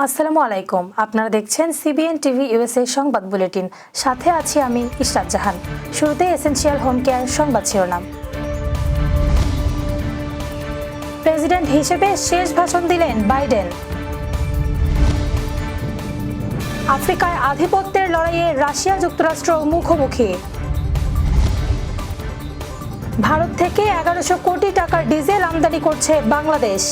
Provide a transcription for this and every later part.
আসসালামু আলাইকুম। আপনারা দেখছেন সিবিএন টিভি ইউএসএ সংবাদ বুলেটিন। সাথে আছি আমি ইশরাত জাহান। শুরুতে এসেনশিয়াল হোম কেয়ার সংবাদ শিরোনাম। প্রেসিডেন্ট হিসেবে শেষ ভাষণ দিলেন বাইডেন। আফ্রিকায় আধিপত্যের লড়াইয়ে রাশিয়া যুক্তরাষ্ট্র মুখোমুখি। ভারত থেকে 1100 কোটি টাকার ডিজেল আমদানি করছে বাংলাদেশ।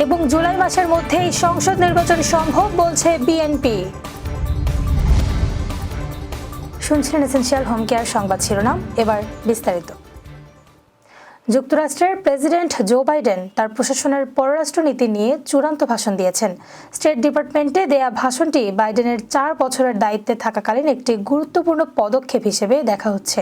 এবং জুলাই মাসের মধ্যেই সংসদ নির্বাচন সম্ভব বলছে বিএনপি। শুনছিলেন এসেনশিয়াল হোম কেয়ার সংবাদ শিরোনাম। এবার বিস্তারিত। যুক্তরাষ্ট্রের প্রেসিডেন্ট জো বাইডেন তার প্রশাসনের পররাষ্ট্রনীতি নিয়ে চূড়ান্ত ভাষণ দিয়েছেন। স্টেট ডিপার্টমেন্টে দেয়া ভাষণটি বাইডেনের 4 বছরের দায়িত্বে থাকাকালীন একটি গুরুত্বপূর্ণ পদক্ষেপ হিসেবে দেখা হচ্ছে।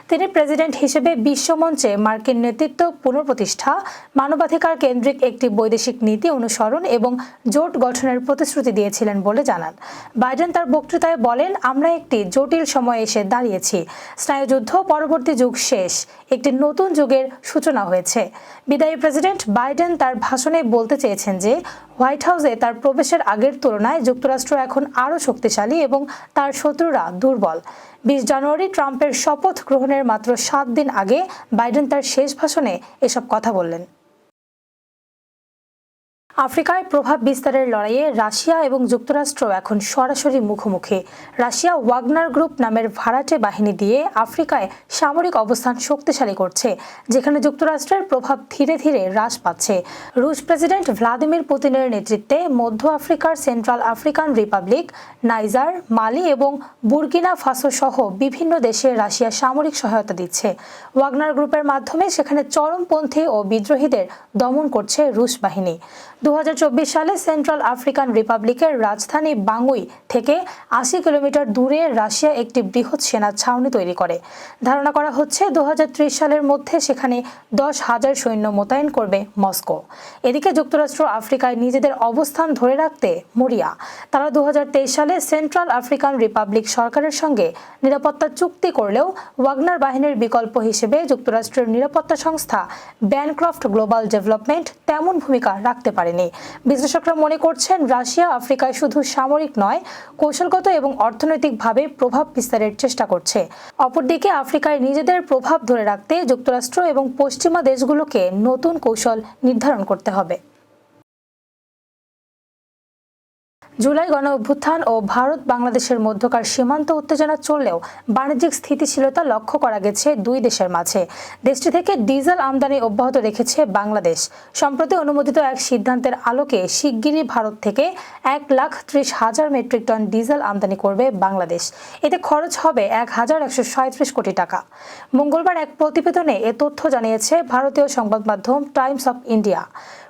তিনি প্রেসিডেন্ট হিসেবে বিশ্বমঞ্চে মার্কিন নেতৃত্ব পুনঃপ্রতিষ্ঠা, মানবাধিকার কেন্দ্রিক একটি বৈদেশিক নীতি অনুসরণ এবং জোট গঠনের প্রতিশ্রুতি দিয়েছিলেন বলে জানান। বাইডেন তার বক্তৃতায় বলেন, আমরা একটি জটিল সময়ে এসে দাঁড়িয়েছি। স্নায়ুযুদ্ধ পরবর্তী যুগ শেষ, একটি নতুন যুগের সূচনা হয়েছে। বিদায়ী প্রেসিডেন্ট বাইডেন তার ভাষণে বলতে চেয়েছেন যে হোয়াইট হাউসে তার প্রবেশের আগের তুলনায় যুক্তরাষ্ট্র এখন আরও শক্তিশালী এবং তার শত্রুরা দুর্বল। 20 জানুয়ারি ট্রাম্পের শপথ গ্রহণের মাত্র 7 দিন আগে বাইডেন তার শেষ ভাষণে এসব কথা বললেন। আফ্রিকায় প্রভাব বিস্তারের লড়াইয়ে রাশিয়া এবং যুক্তরাষ্ট্র এখন সরাসরি মুখোমুখি। রাশিয়া ওয়াগনার গ্রুপ নামের ভাড়াটে বাহিনী দিয়ে আফ্রিকায় সামরিক অবস্থান শক্তিশালী করছে, যেখানে যুক্তরাষ্ট্রের প্রভাব ধীরে ধীরে হ্রাস পাচ্ছে। রুশ প্রেসিডেন্ট ভ্লাদিমির পুতিনের নেতৃত্বে মধ্য আফ্রিকার সেন্ট্রাল আফ্রিকান রিপাবলিক, নাইজার, মালি এবং বুর্কিনা ফাসো সহ বিভিন্ন দেশে রাশিয়া সামরিক সহায়তা দিচ্ছে। ওয়াগনার গ্রুপের মাধ্যমে সেখানে চরমপন্থী ও বিদ্রোহীদের দমন করছে রুশ বাহিনী। 2024 সালে সেন্ট্রাল আফ্রিকান রিপাবলিকের রাজধানী বাঙ্গুই থেকে 80 কিলোমিটার দূরে রাশিয়া একটি বৃহৎ সেনা ছাউনি তৈরি করে। ধারণা করা হচ্ছে 2030 সালের মধ্যে সেখানে 10,000 সৈন্য মোতায়েন করবে মস্কো। এদিকে যুক্তরাষ্ট্র আফ্রিকায় নিজেদের অবস্থান ধরে রাখতে মরিয়া। তারা 2023 সালে সেন্ট্রাল আফ্রিকান রিপাবলিক সরকারের সঙ্গে নিরাপত্তা চুক্তি করলেও ওয়াগনার বাহিনীর বিকল্প হিসেবে যুক্তরাষ্ট্রের নিরাপত্তা সংস্থা ব্যানক্রফট গ্লোবাল ডেভেলপমেন্ট তেমন ভূমিকা রাখতে পারে। বিশ্লেষকরা মনে করছেন রাশিয়া আফ্রিকায় শুধু সামরিক নয়, কৌশলগত এবং অর্থনৈতিকভাবে প্রভাব বিস্তারের চেষ্টা করছে। অপরদিকে আফ্রিকায় নিজেদের প্রভাব ধরে রাখতে যুক্তরাষ্ট্র এবং পশ্চিমা দেশগুলোকে নতুন কৌশল নির্ধারণ করতে হবে। জুলাই গণ অভ্যুত্থান ও ভারত বাংলাদেশের মধ্যকার সীমান্ত উত্তেজনা চললেও বাণিজ্যিক স্থিতিশীলতা লক্ষ্য করা গেছে দুই দেশের মাঝে। দেশটি থেকে ডিজেল আমদানি অব্যাহত রেখেছে বাংলাদেশ। সম্প্রতি অনুমোদিত এক সিদ্ধান্তের আলোকে শিগগিরই ভারত থেকে 1,30,000 মেট্রিক টন ডিজেল আমদানি করবে বাংলাদেশ। এতে খরচ হবে 1,137 কোটি টাকা। মঙ্গলবার এক প্রতিবেদনে এ তথ্য জানিয়েছে ভারতীয় সংবাদ মাধ্যম টাইমস অফ ইন্ডিয়া।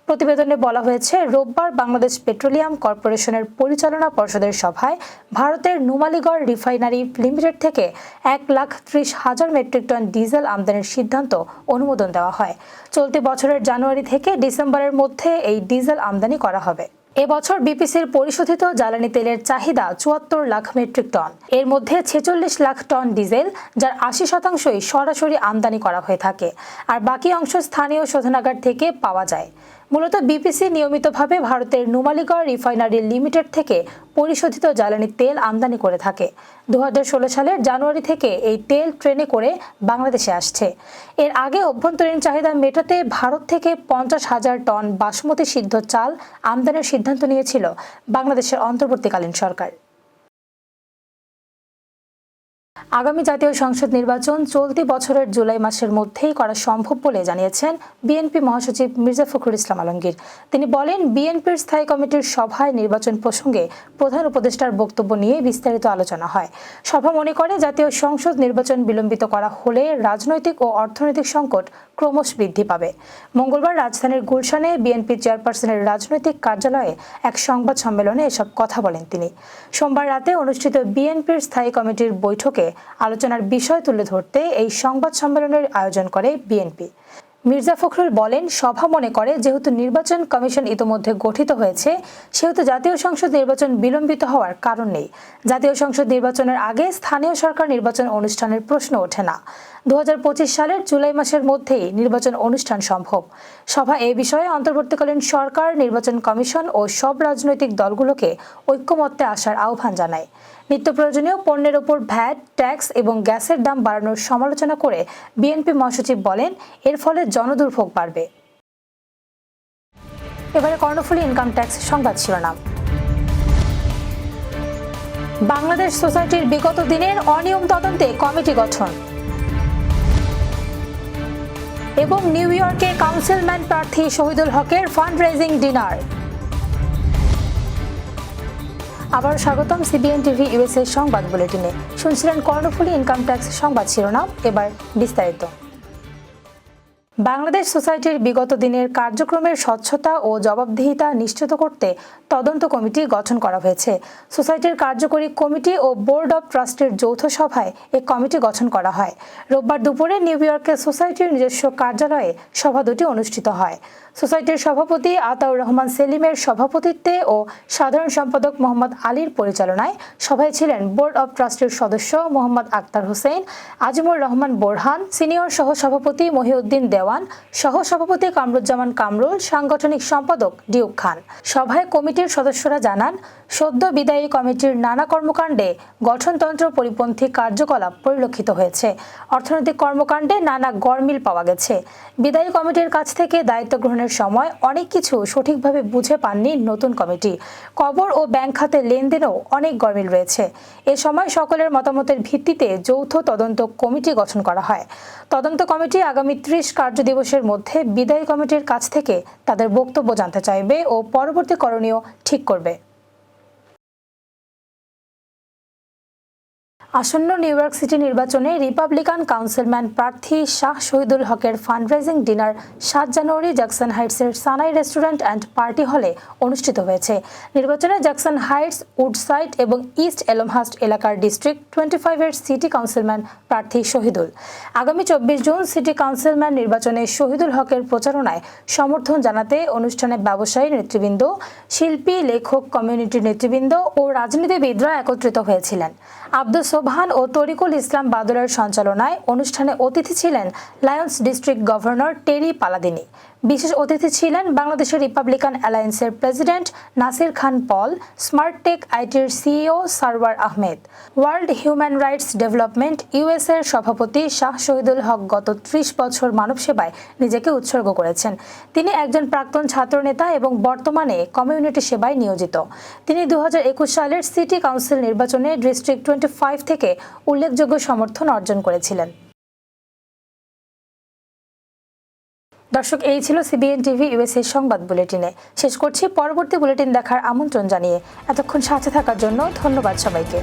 প্রতিবেদনে বলা হয়েছে, রোববার বাংলাদেশ পেট্রোলিয়াম কর্পোরেশনের পরিচালনা পর্ষদের সভায় ভারতের নুমালীগড় রিফাইনারি লিমিটেড থেকে 1,30,000 মেট্রিক টন ডিজেল আমদানির সিদ্ধান্ত অনুমোদন দেওয়া হয়। চলতি বছরের জানুয়ারি থেকে ডিসেম্বরের মধ্যে এই ডিজেল আমদানি করা হবে। এবছর বিপিসির পরিশোধিত জ্বালানি তেলের চাহিদা 74 লাখ মেট্রিক টন। এর মধ্যে 46 লাখ টন ডিজেল, যার 80% সরাসরি আমদানি করা হয়ে থাকে, আর বাকি অংশ স্থানীয় শোধনাগার থেকে পাওয়া যায়। মূলত বিপিসি নিয়মিতভাবে ভারতের নুমালীগড় রিফাইনারি লিমিটেড থেকে পরিশোধিত জ্বালানি তেল আমদানি করে থাকে। 2016 সালের জানুয়ারি থেকে এই তেল ট্রেনে করে বাংলাদেশে আসছে। এর আগে অভ্যন্তরীণ চাহিদা মেটাতে ভারত থেকে 50,000 টন বাসমতি সিদ্ধ চাল আমদানির সিদ্ধান্ত নিয়েছিল বাংলাদেশের অন্তর্বর্তীকালীন সরকার। আগামী জাতীয় সংসদ নির্বাচন চলতি বছরের জুলাই মাসের মধ্যেই করা সম্ভব বলে জানিয়েছেন বিএনপি মহাসচিব মির্জা ফখরুল ইসলাম আলমগীর। তিনি বলেন, বিএনপির স্থায়ী কমিটির সভায় নির্বাচন প্রসঙ্গে প্রধান উপদেষ্টার বক্তব্য নিয়ে বিস্তারিত আলোচনা হয়। সভা মনে করে জাতীয় সংসদ নির্বাচন বিলম্বিত করা হলে রাজনৈতিক ও অর্থনৈতিক সংকট ক্রমশ বৃদ্ধি পাবে। মঙ্গলবার রাজধানীর গুলশানে বিএনপি চেয়ারপারসনের রাজনৈতিক কার্যালয়ে এক সংবাদ সম্মেলনে এসব কথা বলেন তিনি। সোমবার রাতে অনুষ্ঠিত বিএনপির স্থায়ী কমিটির বৈঠকে আলোচনার বিষয় তুলে ধরতে এই সংবাদ সম্মেলনের আয়োজন করে বিএনপি। মির্জা ফখরুল বলেন, সভা মনে করে যেহেতু নির্বাচন কমিশন ইতোমধ্যে গঠিত হয়েছে, সেহেতু জাতীয় সংসদ নির্বাচন বিলম্বিত হওয়ার কারণ নেই। জাতীয় সংসদ নির্বাচনের আগে স্থানীয় সরকার নির্বাচন অনুষ্ঠানের প্রশ্ন ওঠে না। 2025 সালের জুলাই মাসের মধ্যেই নির্বাচন অনুষ্ঠান সম্ভব। সভা এ বিষয়ে অন্তর্বর্তীকালীন সরকার, নির্বাচন কমিশন ও সব রাজনৈতিক দলগুলোকে ঐক্যমত্যে আসার আহ্বান জানায়। নিত্য প্রয়োজনীয় পণ্যের ওপর ভ্যাট, ট্যাক্স এবং গ্যাসের দাম বাড়ানোর সমালোচনা করে বিএনপি মহাসচিব বলেন, এর ফলে জনদুর্ভোগ বাড়বে। এবারে কর্ণফুলী ইনকাম ট্যাক্স সংবাদ শিরোনাম। বাংলাদেশ সোসাইটির বিগত দিনের অনিয়ম তদন্তে কমিটি গঠন এবং নিউ ইয়র্কে কাউন্সিলম্যান প্রার্থী শহীদুল হকের ফান্ড রেজিং ডিনার। আবার স্বাগতম সিবিএন টিভি ইউএসএ সংবাদ বুলেটিনে। শুনছিলেন কর্ণফুলী ইনকাম ট্যাক্স সংবাদ শিরোনাম, এবার বিস্তারিত। বাংলাদেশ সোসাইটির বিগত দিনের কার্যক্রমের স্বচ্ছতা ও জবাবদিহিতা নিশ্চিত করতে তদন্ত কমিটি গঠন করা হয়েছে। সোসাইটির কার্যকরী কমিটি ও বোর্ড অব ট্রাস্টের যৌথ সভায় এই কমিটি গঠন করা হয়। রোববার দুপুরে নিউ ইয়র্কে সোসাইটির নিজস্ব কার্যালয়ে সভা দুটি অনুষ্ঠিত হয়। সোসাইটির সভাপতি আতাউর রহমান সেলিমের সভাপতিত্বে ও সাধারণ সম্পাদক মোহাম্মদ আলীর পরিচালনায় সভায় ছিলেন বোর্ড অব ট্রাস্টের সদস্য মোহাম্মদ আক্তার হোসেন, আজিমুর রহমান বোরহান, সিনিয়র সহসভাপতি মহিউদ্দিন দেওয়ান, সহসভাপতি কামরুজ্জামান কামরুল, সাংগঠনিক সম্পাদক ডিউক খান। সভায় কমিটির সদস্যরা জানান, সদ্য বিদায়ী কমিটির নানা কর্মকাণ্ডে গঠনতন্ত্র পরিপন্থী কার্যকলাপ পরিলক্ষিত হয়েছে। অর্থনৈতিক কর্মকাণ্ডে নানা গরমিল পাওয়া গেছে। বিদায়ী কমিটির কাছ থেকে দায়িত্ব গ্রহণের সময় অনেক কিছু সঠিকভাবে বুঝে পাননি নতুন কমিটি। কবর ও ব্যাংক খাতে লেনদেনেও অনেক গরমিল রয়েছে। এ সময় সকলের মতামতের ভিত্তিতে যৌথ তদন্ত কমিটি গঠন করা হয়। তদন্ত কমিটি আগামী 30 কার্যদিবসের মধ্যে বিদায়ী কমিটির কাছ থেকে তাদের বক্তব্য জানতে চাইবে ও পরবর্তী করণীয় ঠিক করবে। আসন্ন নিউ ইয়র্ক সিটি নির্বাচনে রিপাবলিকান কাউন্সিলম্যান প্রার্থী শাহ শহীদুল হকের fundraising dinner 7 January Jackson হাইটসের Sanai restaurant and party হলে অনুষ্ঠিত হয়েছে। নির্বাচনে জ্যাকসন হাইটস, উডসাইড এবং ইস্ট এলমহাস্ট এলাকার ডিস্ট্রিক্ট 25-এর সিটি কাউন্সিলম্যান প্রার্থী শহীদুল। আগামী 24 জুন সিটি কাউন্সিলম্যান নির্বাচনে শহীদুল হকের প্রচারণায় সমর্থন জানাতে অনুষ্ঠানে ব্যবসায়ী নেতৃবৃন্দ, শিল্পী, লেখক, কমিউনিটির নেতৃবৃন্দ ও রাজনীতিবিদরা একত্রিত হয়েছিলেন। আব্দুল সোবহান ও তরিকুল ইসলাম বাদলের সঞ্চালনায় অনুষ্ঠানে অতিথি ছিলেন Lions district governor Terry Paladini. বিশেষ অতিথি ছিলেন বাংলাদেশের রিপাবলিকান অ্যালায়েন্সের president Nasir Khan Paul, smart tech আইটির CEO Sarwar Ahmed. World Human Rights Development ইউএসএর সভাপতি শাহ শহীদুল হক গত 30 বছর মানব সেবায় নিজেকে উৎসর্গ করেছেন। তিনি একজন প্রাক্তন ছাত্রনেতা এবং বর্তমানে কমিউনিটি সেবায় নিয়োজিত। তিনি 2021 সালের সিটি কাউন্সিল নির্বাচনে ডিস্ট্রিক্ট 25 থেকে উল্লেখযোগ্য সমর্থন অর্জন করেছিলেন। দর্শক, এই ছিল সিবিএন টিভি ইউএসএ সংবাদ বুলেটিনে। শেষ করছি। পরবর্তী বুলেটিন দেখার আমন্ত্রণ জানিয়ে এতক্ষণ সাথে থাকার জন্য ধন্যবাদ সবাইকে।